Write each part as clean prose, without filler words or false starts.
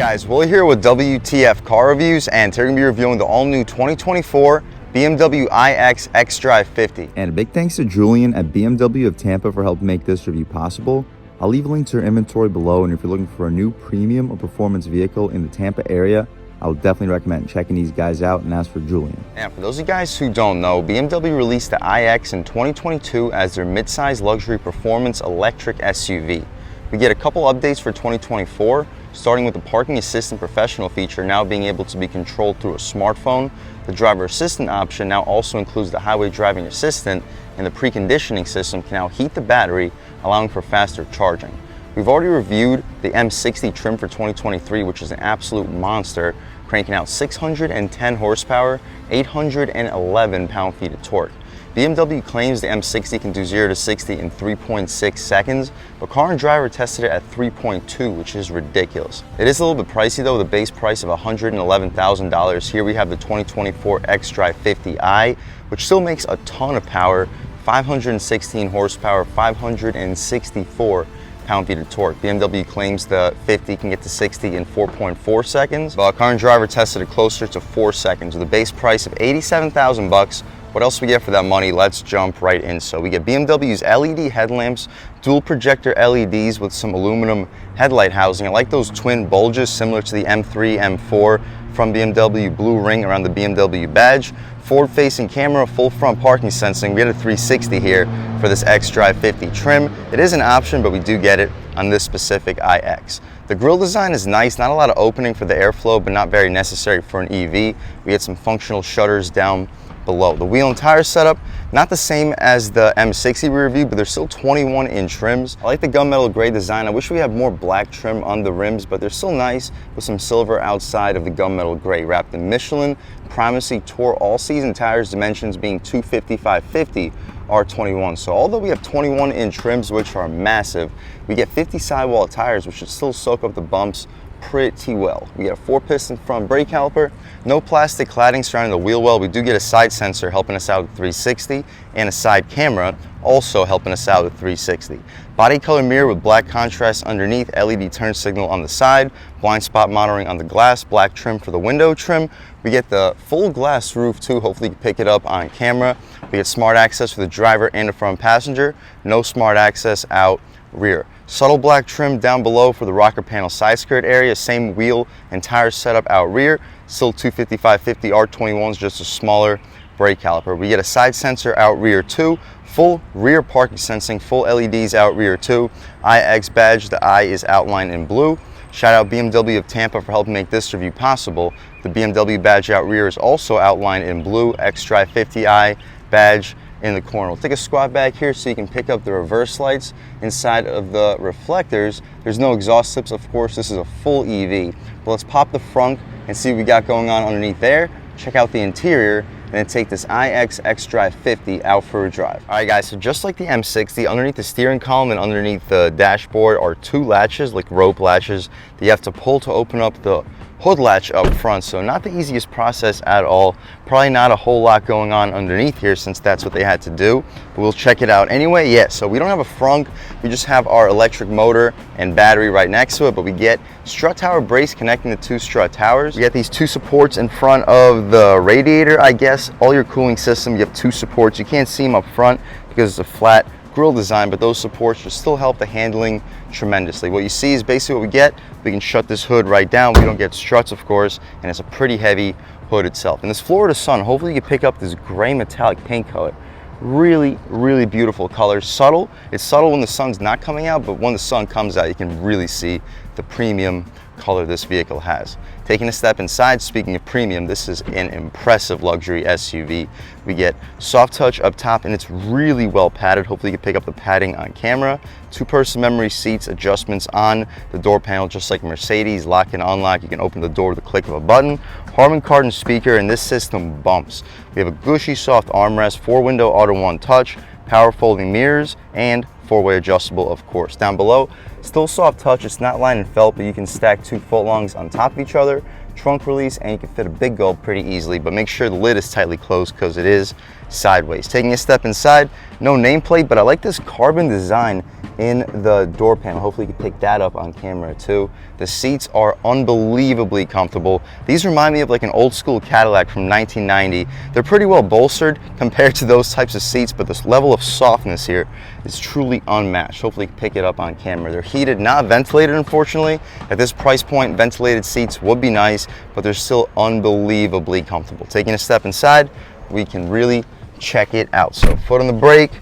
guys, Will here with W.T.F car reviews, and today we're going to be reviewing the all-new 2024 BMW iX Xdrive 50. And a big thanks to Julian at BMW of Tampa for helping make this review possible. I'll leave a link to their inventory below, and if you're looking for a new premium or performance vehicle in the Tampa area, I would definitely recommend checking these guys out and ask for Julian. And for those of you guys who don't know, BMW released the iX in 2022 as their mid-size luxury performance electric SUV. We get a couple updates for 2024, starting with the parking assistant professional feature now being able to be controlled through a smartphone. The driver assistant option now also includes the highway driving assistant, and the preconditioning system can now heat the battery, allowing for faster charging. We've already reviewed the M60 trim for 2023, which is an absolute monster, cranking out 610 horsepower, 811 pound-feet of torque. BMW claims the M60 can do 0 to 60 in 3.6 seconds, but Car and Driver tested it at 3.2, which is ridiculous. It is a little bit pricey though, with a base price of $111,000. Here we have the 2024 Xdrive 50i, which still makes a ton of power, 516 horsepower, 564 pound-feet of torque. BMW claims the 50 can get to 60 in 4.4 seconds, but Car and Driver tested it closer to 4 seconds with a base price of $87,000. What else we get for that money? Let's jump right in. So we get BMW's LED headlamps, dual projector LEDs with some aluminum headlight housing. I like those twin bulges similar to the M3, M4 from BMW, blue ring around the BMW badge. Forward-facing camera, full front parking sensing. We get a 360 here for this Xdrive 50 trim. It is an option, but we do get it on this specific iX. The grille design is nice, not a lot of opening for the airflow, but not very necessary for an EV. We get some functional shutters down below. The wheel and tire setup, not the same as the M60 we reviewed, but they're still 21-inch rims. I like the gunmetal gray design. I wish we had more black trim on the rims, but they're still nice with some silver outside of the gunmetal gray. Wrapped in Michelin Primacy Tour all-season tires, dimensions being 250/550 R21. So although we have 21-inch rims, which are massive, we get 50 sidewall tires, which should still soak up the bumps pretty well. We get a 4-piston front brake caliper, no plastic cladding surrounding the wheel well. We do get a side sensor helping us out with 360, and a side camera also helping us out with 360. Body color mirror with black contrast underneath, LED turn signal on the side, blind spot monitoring on the glass, black trim for the window trim. We get the full glass roof too, hopefully you can pick it up on camera. We get smart access for the driver and the front passenger, no smart access out rear. Subtle black trim down below for the rocker panel side skirt area, same wheel and tire setup out rear, still 250/550 R21s, just a smaller brake caliper. We get a side sensor out rear too, full rear parking sensing, full LEDs out rear too. iX badge, the I is outlined in blue. Shout out BMW of Tampa for helping make this review possible. The BMW badge out rear is also outlined in blue. Xdrive 50i badge in the corner. We'll take a squat back here so you can pick up the reverse lights inside of the reflectors. There's no exhaust tips, of course. This is a full EV. But let's pop the front and see what we got going on underneath there. Check out the interior, and then take this iX Xdrive 50 out for a drive. All right guys, so just like the M60, underneath the steering column and underneath the dashboard are two latches, like rope latches, that you have to pull to open up the hood latch up front. So not the easiest process at all. Probably not a whole lot going on underneath here since that's what they had to do, but we'll check it out anyway. Yeah, so we don't have a frunk, we just have our electric motor and battery right next to it, but we get strut tower brace connecting the two strut towers. We get these two supports in front of the radiator, I guess. All your cooling system, you have two supports. You can't see them up front because it's a flat grille design, but those supports should still help the handling tremendously. What you see is basically what we get. We can shut this hood right down. We don't get struts, of course, and it's a pretty heavy hood itself. And this Florida Sun, hopefully you can pick up this gray metallic paint color. Really, really beautiful color. Subtle. It's subtle when the sun's not coming out, but when the sun comes out, you can really see the premium color this vehicle has. Taking a step inside, speaking of premium, this is an impressive luxury SUV. We get soft touch up top, and it's really well padded. Hopefully you can pick up the padding on camera. Two-person memory seats, adjustments on the door panel, just like Mercedes. Lock and unlock. You can open the door with the click of a button. Harman Kardon speaker, and this system bumps. We have a Cushy soft armrest, 4-window auto one touch, power folding mirrors, and 4-way adjustable, of course. Down below, still soft touch. It's not lined in felt, but you can stack 2 footlongs on top of each other. Trunk release, and you can fit a big gulp pretty easily, but make sure the lid is tightly closed because it is sideways. Taking a step inside, no nameplate, but I like this carbon design in the door panel. Hopefully you can pick that up on camera too. The seats are unbelievably comfortable. These remind me of like an old school Cadillac from 1990. They're pretty well bolstered compared to those types of seats, but this level of softness here is truly unmatched. Hopefully you can pick it up on camera. They're heated, not ventilated, unfortunately. At this price point, ventilated seats would be nice, but they're still unbelievably comfortable. Taking a step inside, we can really check it out. So foot on the brake,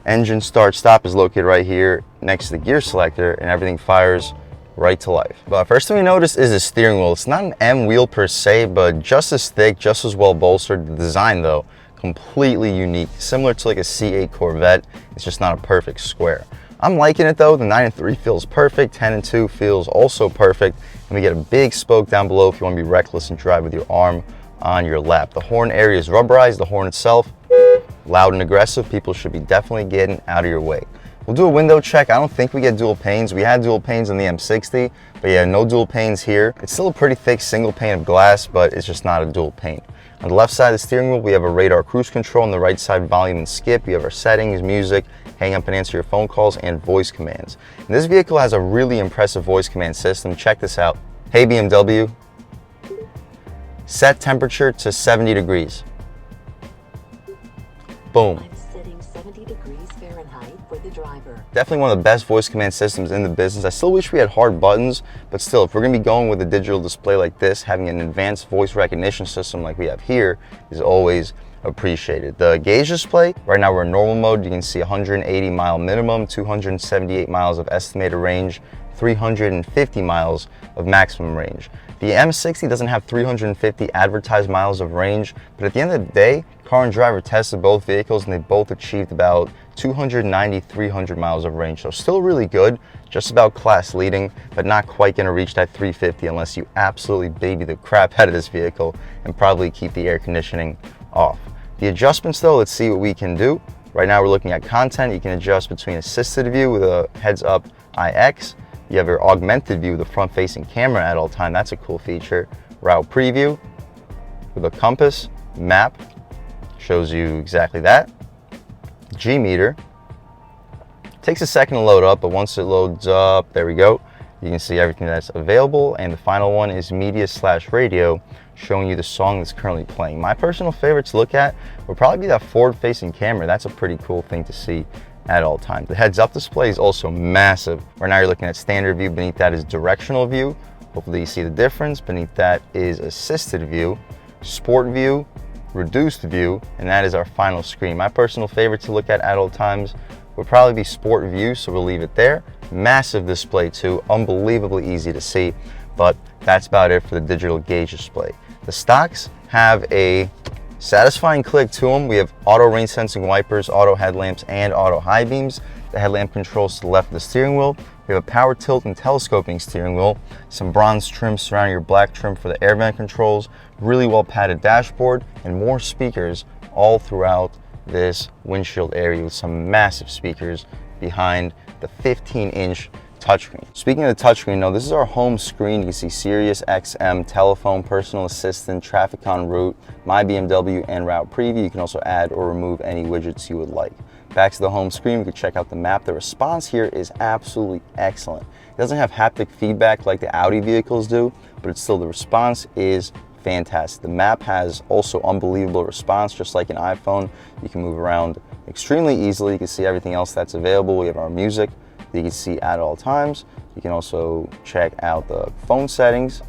engine start stop is located right here next to the gear selector, and everything fires right to life. But first thing we notice is the steering wheel. It's not an M wheel per se, but just as thick, just as well bolstered. The design though, completely unique, similar to like a C8 Corvette. It's just not a perfect square. I'm liking it though. The 9 and 3 feels perfect, 10 and 2 feels also perfect, and we get a big spoke down below if you want to be reckless and drive with your arm on your lap. The horn area is rubberized. The horn itself, loud and aggressive. People should be definitely getting out of your way. We'll do a window check. I don't think we get dual panes. We had dual panes in the M60, but yeah, no dual panes here. It's still a pretty thick single pane of glass, but it's just not a dual pane. On the left side of the steering wheel, we have a radar cruise control. On the right side, volume and skip. You have our settings, music, hang up and answer your phone calls, and voice commands. And this vehicle has a really impressive voice command system. Check this out. Hey BMW, set temperature to 70 degrees. Boom. I'm setting 70 degrees Fahrenheit for the driver. Definitely one of the best voice command systems in the business. I still wish we had hard buttons, but still, if we're gonna be going with a digital display like this, having an advanced voice recognition system like we have here is always appreciated. The gauge display, right now we're in normal mode. You can see 180 mile minimum, 278 miles of estimated range, 350 miles of maximum range. The M60 doesn't have 350 advertised miles of range, but at the end of the day, Car and Driver tested both vehicles and they both achieved about 290, 300 miles of range. So still really good, just about class leading, but not quite gonna reach that 350 unless you absolutely baby the crap out of this vehicle and probably keep the air conditioning off. The adjustments though, let's see what we can do. Right now we're looking at content. You can adjust between assisted view with a heads up IX. You have your augmented view with a front facing camera at all time. That's a cool feature. Route preview with a compass, map, shows you exactly that. G meter. Takes a second to load up, but once it loads up, there we go. You can see everything that's available. And the final one is media/radio, showing you the song that's currently playing. My personal favorite to look at would probably be that forward facing camera. That's a pretty cool thing to see at all times. The heads up display is also massive. Right now you're looking at standard view. Beneath that is directional view. Hopefully you see the difference. Beneath that is assisted view, sport view, reduced view, and that is our final screen. My personal favorite to look at all times would probably be sport view, so we'll leave it there. Massive display too, unbelievably easy to see, but that's about it for the digital gauge display. The stocks have a satisfying click to them. We have auto rain sensing wipers, auto headlamps, and auto high beams. The headlamp controls to the left of the steering wheel. We have a power tilt and telescoping steering wheel, some bronze trim surrounding your black trim for the air vent controls, really well padded dashboard, and more speakers all throughout this windshield area with some massive speakers behind the 15-inch touchscreen. Speaking of the touchscreen, though, this is our home screen. You can see Sirius XM, telephone, personal assistant, traffic en route, my BMW, and route preview. You can also add or remove any widgets you would like. Back to the home screen, we can check out the map. The response here is absolutely excellent. It doesn't have haptic feedback like the Audi vehicles do, but it's still, the response is fantastic. The map has also unbelievable response, just like an iPhone. You can move around extremely easily. You can see everything else that's available. We have our music that you can see at all times. You can also check out the phone settings,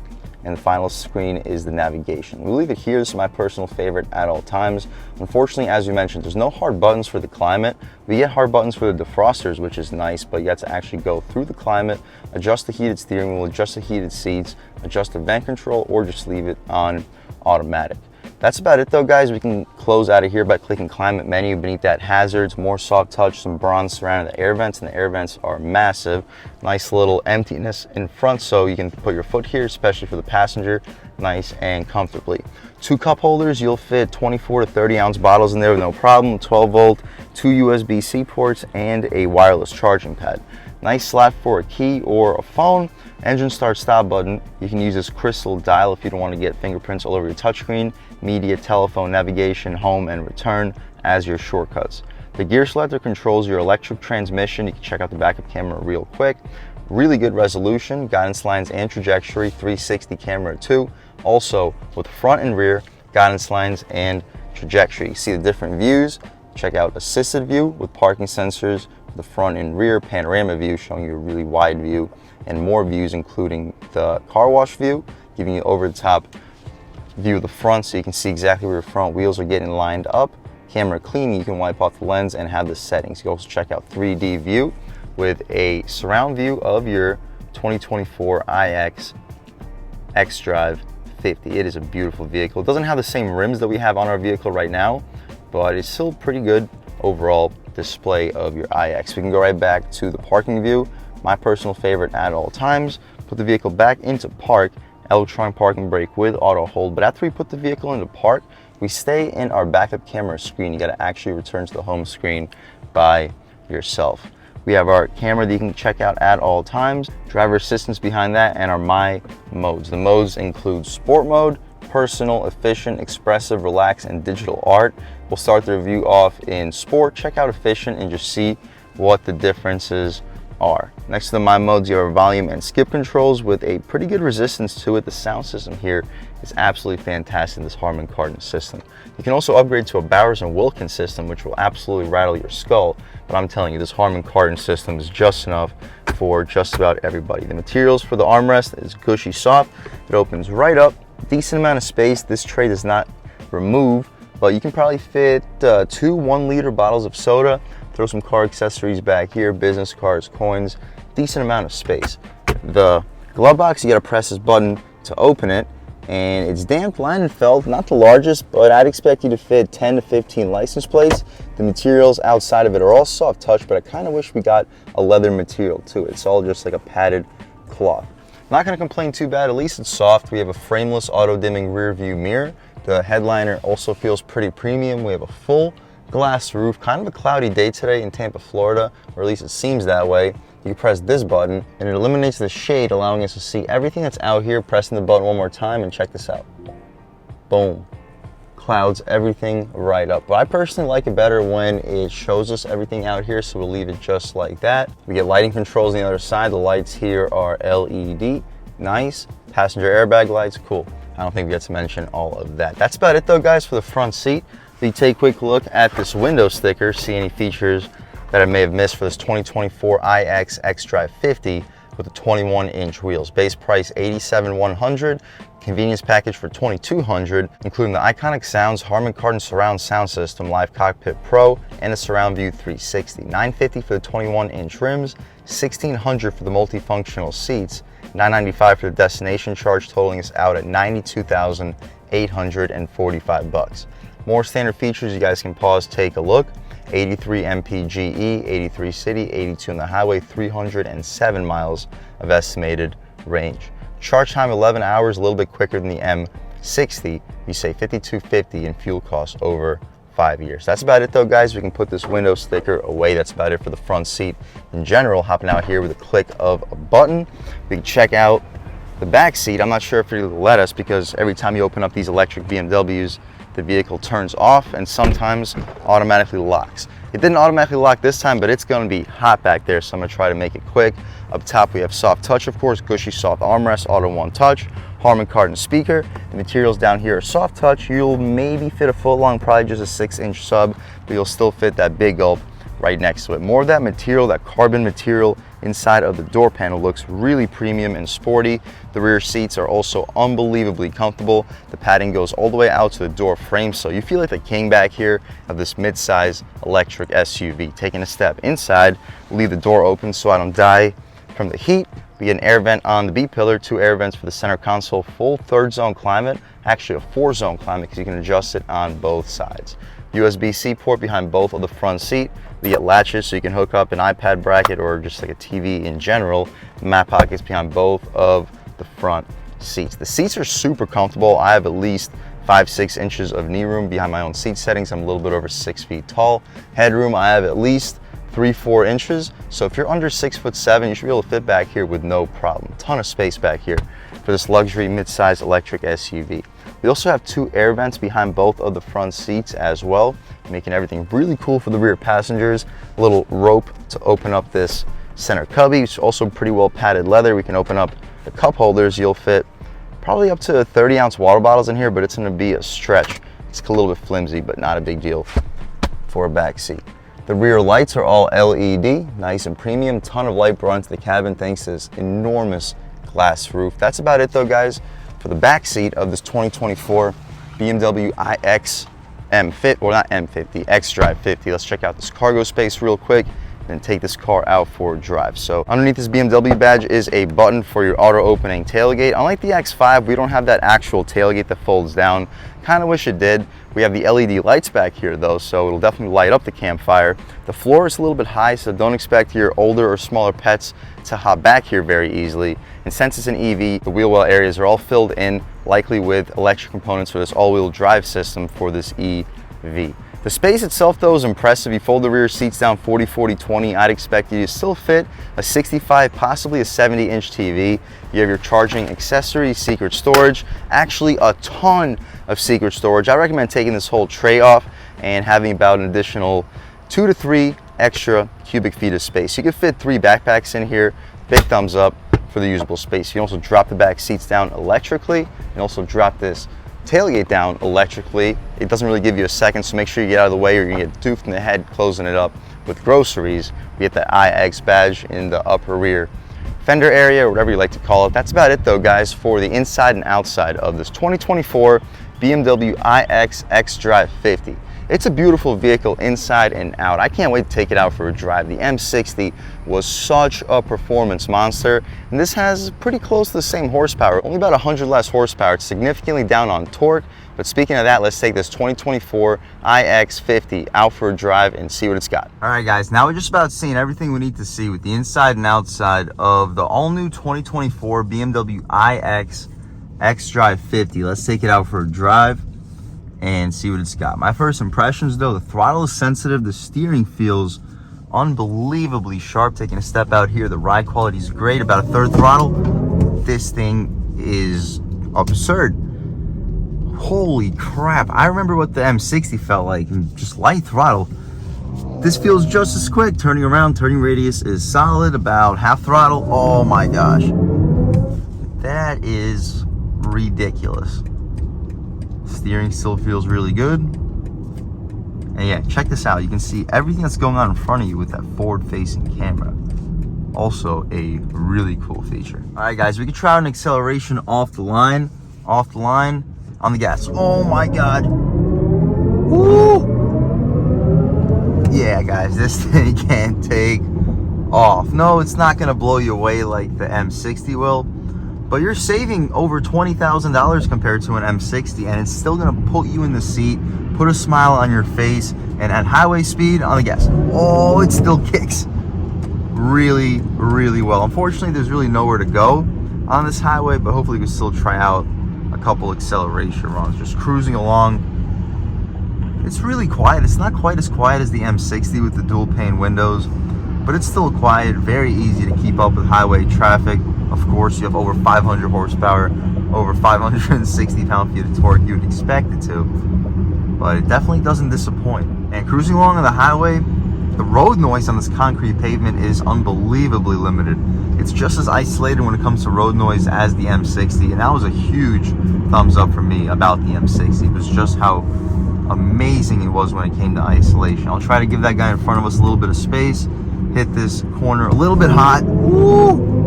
and the final screen is the navigation. We'll leave it here. This is my personal favorite at all times. Unfortunately, as we mentioned, there's no hard buttons for the climate. We get hard buttons for the defrosters, which is nice, but you have to actually go through the climate, adjust the heated steering wheel, adjust the heated seats, adjust the vent control, or just leave it on automatic. That's about it though, guys. We can close out of here by clicking climate menu. Beneath that, hazards, more soft touch, some bronze surrounding the air vents, and the air vents are massive. Nice little emptiness in front, so you can put your foot here, especially for the passenger, nice and comfortably. 2 cup holders, you'll fit 24 to 30 ounce bottles in there with no problem. 12 volt, 2 USB-C ports, and a wireless charging pad. Nice slot for a key or a phone. Engine start stop button. You can use this crystal dial if you don't want to get fingerprints all over your touchscreen. Media, telephone, navigation, home, and return as your shortcuts. The gear selector controls your electric transmission. You can check out the backup camera real quick. Really good resolution, guidance lines and trajectory, 360 camera too. Also with front and rear guidance lines and trajectory. You see the different views. Check out assisted view with parking sensors, the front and rear panorama view showing you a really wide view, and more views including the car wash view, giving you over the top view of the front so you can see exactly where your front wheels are getting lined up. Camera cleaning, you can wipe off the lens and have the settings. You can also check out 3D view with a surround view of your 2024 iX Xdrive 50. It is a beautiful vehicle. It doesn't have the same rims that we have on our vehicle right now, but it's still pretty good overall display of your iX. We can go right back to the parking view, my personal favorite at all times. Put the vehicle back into park, electronic parking brake with auto hold. But after we put the vehicle into park, we stay in our backup camera screen. You got to actually return to the home screen by yourself. We have our camera that you can check out at all times, driver assistance behind that, and our My modes. The modes include sport mode, personal, efficient, expressive, relax, and digital art. We'll start the review off in sport. Check out efficient and just see what the differences are. Next to the My modes, you have volume and skip controls with a pretty good resistance to it. The sound system here is absolutely fantastic, this Harman Kardon system. You can also upgrade to a Bowers & Wilkins system, which will absolutely rattle your skull. But I'm telling you, this Harman Kardon system is just enough for just about everybody. The materials for the armrest is Cushy soft. It opens right up, decent amount of space. This tray does not remove, but you can probably fit 2 1-liter bottles of soda. Throw some car accessories back here, business cards, coins, decent amount of space. The glove box, you gotta press this button to open it, and it's damped, lined, and felt, not the largest, but I'd expect you to fit 10 to 15 license plates. The materials outside of it are all soft touch, but I kind of wish we got a leather material to it. It's all just like a padded cloth. Not gonna complain too bad, at least it's soft. We have a frameless auto-dimming rear view mirror. The headliner also feels pretty premium. We have a full glass roof, kind of a cloudy day today in Tampa, Florida, or at least it seems that way. You can press this button and it eliminates the shade, allowing us to see everything that's out here. Pressing the button one more time and check this out. Boom. Clouds everything right up. But I personally like it better when it shows us everything out here, so we'll leave it just like that. We get lighting controls on the other side. The lights here are LED. Nice. Passenger airbag lights, cool. I don't think we get to mention all of that. That's about it though, guys, for the front seat. If you take a quick look at this window sticker, see any features that I may have missed for this 2024 iX Xdrive 50 with the 21-inch wheels. Base price $87,100, convenience package for $2,200, including the iconic sounds Harman Kardon surround sound system, Live Cockpit Pro, and a surround view 360. $950 for the 21-inch rims, $1,600 for the multifunctional seats, $995 for the destination charge, totaling us out at $92,845. More standard features, you guys can pause, take a look. 83 mpge, 83 city, 82 on the highway, 307 miles of estimated range. Charge time 11 hours, a little bit quicker than the M60. You save $5,250 in fuel costs over 5 years. That's about it though, guys. We can put this window sticker away. That's about it for the front seat in general. Hopping out here with a click of a button. We can check out the back seat. I'm not sure if it'll let us, because every time you open up these electric BMWs, the vehicle turns off and sometimes automatically locks. It didn't automatically lock this time, but it's gonna be hot back there, so I'm gonna try to make it quick. Up top, we have soft touch, of course, Cushy soft armrest, auto one touch, Harman Kardon speaker. The materials down here are soft touch. You'll maybe fit a foot long, probably just a 6-inch sub, but you'll still fit that big gulp right next to it. More of that material, that carbon material inside of the door panel looks really premium and sporty. The rear seats are also unbelievably comfortable. The padding goes all the way out to the door frame, so you feel like the king back here of this mid-size electric SUV. Taking a step inside, leave the door open so I don't die from the heat. We get an air vent on the B pillar, 2 air vents for the center console, full 3rd zone climate, actually a 4-zone climate because you can adjust it on both sides. USB-C port behind both of the front seat. We get latches so you can hook up an iPad bracket or just like a TV in general. Map pockets behind both of the front seats. The seats are super comfortable. I have at least 5-6 inches of knee room behind my own seat settings. I'm a little bit over 6 feet tall. Headroom, I have at least 3-4 inches. So if you're under 6'7", you should be able to fit back here with no problem. Ton of space back here for this luxury mid-size electric SUV. We We also have 2 air vents behind both of the front seats as well, making everything really cool for the rear passengers. A little rope to open up this center cubby. It's also pretty well padded leather. We can open up the cup holders. You'll fit probably up to 30-ounce water bottles in here, but it's going to be a stretch. It's a little bit flimsy, but not a big deal for a back seat. The rear lights are all LED, nice and premium. Ton of light brought into the cabin thanks to this enormous glass roof. That's about it though, guys, for the back seat of this 2024 BMW iX M50, or not M50, Xdrive 50. Let's check out this cargo space real quick and take this car out for a drive. So underneath this BMW badge is a button for your auto opening tailgate. Unlike the X5, we don't have that actual tailgate that folds down. Kind of wish it did. We have the LED lights back here though, so it'll definitely light up the campfire. The floor is a little bit high, so don't expect your older or smaller pets to hop back here very easily. And since it's an EV, the wheel well areas are all filled in, likely with electric components for this all-wheel drive system for this EV. The space itself though is impressive. You fold the rear seats down 40-40-20, I'd expect you to still fit a 65, possibly a 70-inch TV. You have your charging accessories, secret storage, actually a ton of secret storage. I recommend taking this whole tray off and having about an additional 2 to 3 extra cubic feet of space. You could fit 3 backpacks in here. Big thumbs up for the usable space. You can also drop the back seats down electrically and also drop this tailgate down electrically. It doesn't really give you a second, so make sure you get out of the way or you're gonna get doofed in the head closing it up with groceries. We get the iX badge in the upper rear fender area, or whatever you like to call it. That's about it though, guys, for the inside and outside of this 2024 BMW iX Xdrive 50. It's a beautiful vehicle inside and out. I can't wait to take it out for a drive. The M60 was such a performance monster, and this has pretty close to the same horsepower, only about 100 less horsepower. It's significantly down on torque, but speaking of that, let's take this 2024 iX50 out for a drive and see what it's got. All right, guys, now we're just about seeing everything we need to see with the inside and outside of the all-new 2024 BMW iX Xdrive 50. Let's take it out for a drive and see what it's got. My first impressions though, the throttle is sensitive, the steering feels unbelievably sharp. Taking a step out here, the ride quality is great, about a third throttle. This thing is absurd. Holy crap, I remember what the M60 felt like, and just light throttle. This feels just as quick. Turning around, turning radius is solid, about half throttle. Oh my gosh, that is ridiculous. Steering still feels really good. And yeah, check this out. You can see everything that's going on in front of you with that forward-facing camera. Also a really cool feature. All right, guys, we can try out an acceleration off the line. On the gas. Oh my God. Woo! Yeah, guys, this thing can't take off. No, it's not gonna blow you away like the M60 will, but you're saving over $20,000 compared to an M60, and it's still gonna put you in the seat, put a smile on your face, and at highway speed on the gas, oh, it still kicks really, really well. Unfortunately, there's really nowhere to go on this highway, but hopefully we can still try out a couple acceleration runs, just cruising along. It's really quiet. It's not quite as quiet as the M60 with the dual pane windows, but it's still quiet, very easy to keep up with highway traffic. Of course, you have over 500 horsepower, over 560 pound-feet of torque. You would expect it to, but it definitely doesn't disappoint. And cruising along on the highway, the road noise on this concrete pavement is unbelievably limited. It's just as isolated when it comes to road noise as the M60, and that was a huge thumbs up for me about the M60. It was just how amazing it was when it came to isolation. I'll try to give that guy in front of us a little bit of space, hit this corner a little bit hot. Woo!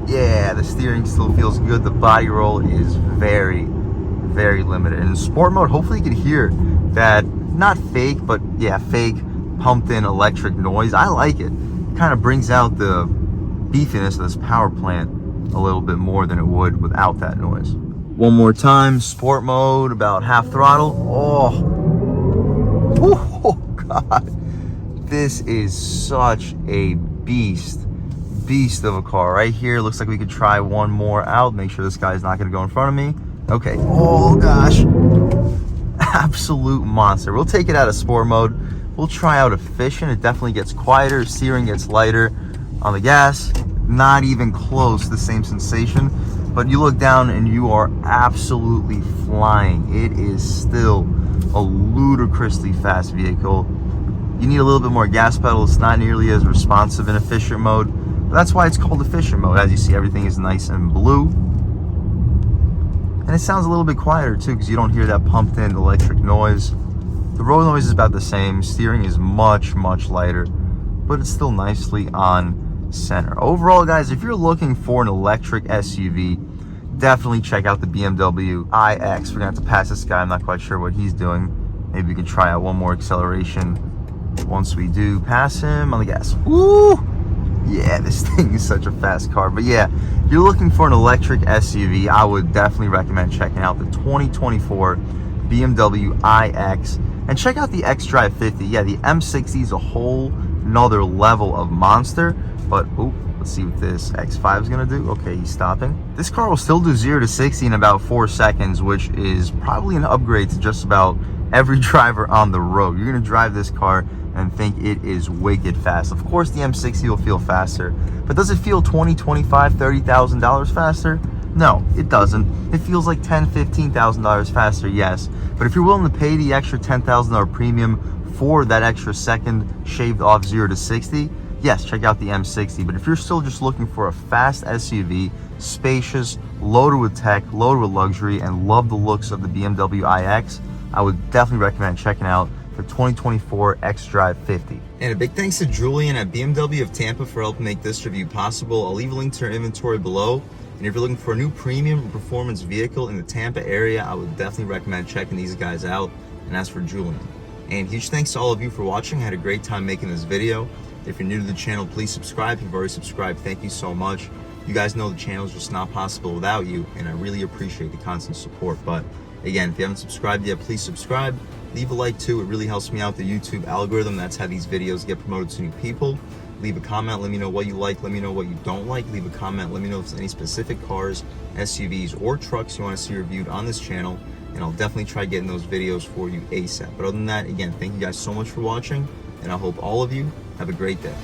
Yeah, the steering still feels good. The body roll is very, very limited. And in sport mode, hopefully you can hear that, not fake, but yeah, fake pumped in electric noise. I like it. It kind of brings out the beefiness of this power plant a little bit more than it would without that noise. One more time, sport mode, about half throttle. Oh God, this is such a beast of a car right here. Looks like we could try one more out, make sure this guy's not going to go in front of me. Okay, oh gosh, absolute monster. We'll take it out of sport mode. We'll try out efficient. It definitely gets quieter, steering gets lighter. On the gas, not even close to the same sensation. but you look down and you are absolutely flying. It is still a ludicrously fast vehicle. You need a little bit more gas pedal. It's not nearly as responsive in efficient mode, but that's why it's called efficient mode. As you see, everything is nice and blue. And it sounds a little bit quieter too, because you don't hear that pumped in electric noise. The road noise is about the same. Steering is much, much lighter, but it's still nicely on center. Overall, guys, if you're looking for an electric SUV, definitely check out the BMW iX. We're gonna have to pass this guy. I'm not quite sure what he's doing. Maybe we can try out one more acceleration once we do pass him on the gas. Woo! Yeah, this thing is such a fast car. But yeah, if you're looking for an electric SUV, I would definitely recommend checking out the 2024 BMW iX. And check out the Xdrive 50. Yeah, the M60 is a whole nother level of monster. But, ooh, let's see what this X5 is going to do. Okay, he's stopping. This car will still do 0 to 60 in about 4 seconds, which is probably an upgrade to just about every driver on the road. You're going to drive this car and think it is wicked fast. Of course, the M60 will feel faster, but does it feel $20,000, $25,000, $30,000 faster? No, it doesn't. It feels like $10,000, $15,000 faster, yes. But if you're willing to pay the extra $10,000 premium for that extra second shaved off 0 to 60, yes, check out the M60. But if you're still just looking for a fast SUV, spacious, loaded with tech, loaded with luxury, and love the looks of the BMW iX, I would definitely recommend checking out the 2024 Xdrive 50. And a big thanks to Julian at BMW of Tampa for helping make this review possible. I'll leave a link to her inventory below. And if you're looking for a new premium performance vehicle in the Tampa area, I would definitely recommend checking these guys out. And as for Julian. And huge thanks to all of you for watching. I had a great time making this video. If you're new to the channel, please subscribe. If you've already subscribed, thank you so much. You guys know the channel is just not possible without you, and I really appreciate the constant support. But again, if you haven't subscribed yet, please subscribe. Leave a like too. It really helps me out the YouTube algorithm. That's how these videos get promoted to new people. Leave a comment. Let me know what you like. Let me know what you don't like. Leave a comment. Let me know if there's any specific cars, SUVs, or trucks you want to see reviewed on this channel, and I'll definitely try getting those videos for you ASAP. But other than that, again, thank you guys so much for watching, and I hope all of you have a great day.